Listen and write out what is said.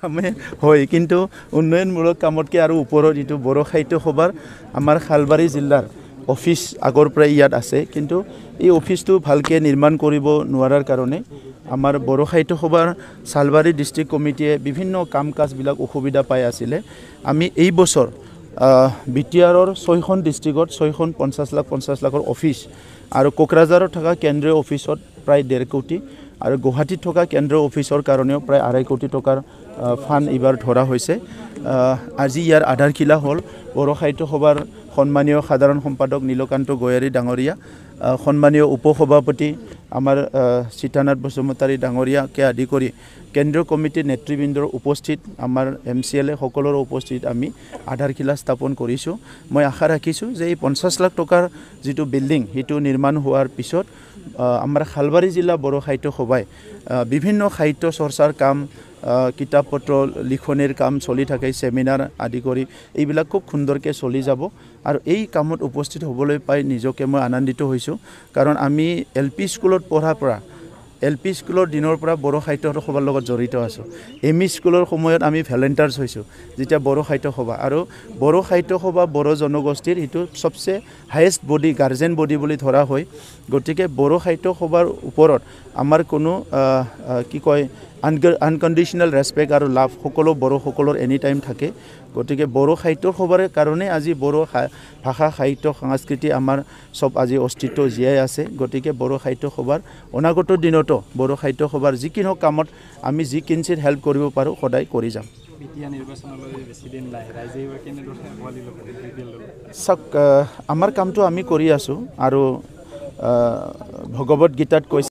আমি হয় কিন্তু উন্নয়নমূলক কামতকৈ আৰু ওপৰৰ যিটো বড়ো সাহিত্য সভাৰ আমাৰ খালবাৰী জিলাৰ অফিচ আগৰ পৰাই ইয়াত আছে কিন্তু এই অফিচটো ভালকৈ নিৰ্মাণ কৰিব নোৱাৰাৰ কাৰণে আমাৰ বড়ো সাহিত্য সভাৰ চালবাৰী ডিষ্ট্ৰিক্ট কমিটিয়ে বিভিন্ন কাম কাজবিলাক অসুবিধা পাই আছিলে আমি এই বছৰ বিটিআৰৰ 6খন ডিষ্ট্ৰিক্টত 6খন 50 লাখৰ অফিচ আৰু কোকৰাঝাৰত থকা কেন্দ্ৰীয় অফিচত প্ৰায় 1.5 কোটি আৰু গুৱাহাটীত থকা কেন্দ্ৰীয় অফিচৰ কাৰণেও প্ৰায় 2.5 কোটি টকাৰ ফাণ্ড এইবাৰ ধৰা হৈছে আজি ইয়াৰ আধাৰশিলা হ'ল বড়ো সাহিত্য সভাৰ সন্মানীয় সাধাৰণ সম্পাদক নীলকান্ত গয়াৰী ডাঙৰীয়া সন্মানীয় উপসভাপতি আমাৰ সীতানাথ বসুমতাৰী ডাঙৰীয়াকে আদি কৰি কেন্দ্ৰীয় কমিটিৰ নেতৃবৃন্দৰ উপস্থিত আমাৰ MCLA সকলোৰে উপস্থিত আমি আধাৰশিলা স্থাপন কৰিছোঁ মই আশা ৰাখিছোঁ যে এই 50 লাখ টকাৰ যিটো বিল্ডিং সেইটো নিৰ্মাণ হোৱাৰ পিছত আমাৰ খালবাৰী জিলা বড়ো সাহিত্য সভাই বিভিন্ন সাহিত্য চৰ্চাৰ কাম কিতাপ পত্ৰ লিখনিৰ কাম চলি থাকে সেমিনাৰ আদি কৰি এইবিলাক খুব সুন্দৰকৈ চলি যাব আৰু এই কামত উপস্থিত হ'বলৈ পাই নিজকে মই আনন্দিত হৈছোঁ কাৰণ আমি LP স্কুলত পঢ়াৰ পৰা LP স্কুলৰ দিনৰ পৰা বড়ো সাহিত্য সভাৰ লগত জড়িত আছোঁ ME স্কুলৰ সময়ত আমি ভলেণ্টাৰ্ছ হৈছোঁ যেতিয়া বড়ো সাহিত্য সভা আৰু বড়ো সাহিত্য সভা বড়ো জনগোষ্ঠীৰ এইটো সবচে হায়েষ্ট বডি গাৰ্জেন বডি বুলি ধৰা হয় গতিকে বড়ো সাহিত্য সভাৰ ওপৰত আমাৰ কোনো কি কয় আনকণ্ডিশ্যনেল ৰেছপেক্ট আৰু লাভ সকলো বড়োসকলৰ এনি টাইম থাকে গতিকে বড়ো সাহিত্য সভাৰ কাৰণে আজি বড়ো ভাষা সাহিত্য সংস্কৃতি আমাৰ সব আজি অস্তিত্ব জীয়াই আছে গতিকে বড়ো সাহিত্য সভাৰ অনাগত দিনতো বড়ো সাহিত্য সভাৰ যিকোনো কামত আমি যি কিঞ্চিত হেল্প কৰিব পাৰোঁ সদায় কৰি যাম চাওক আমাৰ কামটো আমি কৰি আছোঁ আৰু ভগৱত গীতাত কৈছে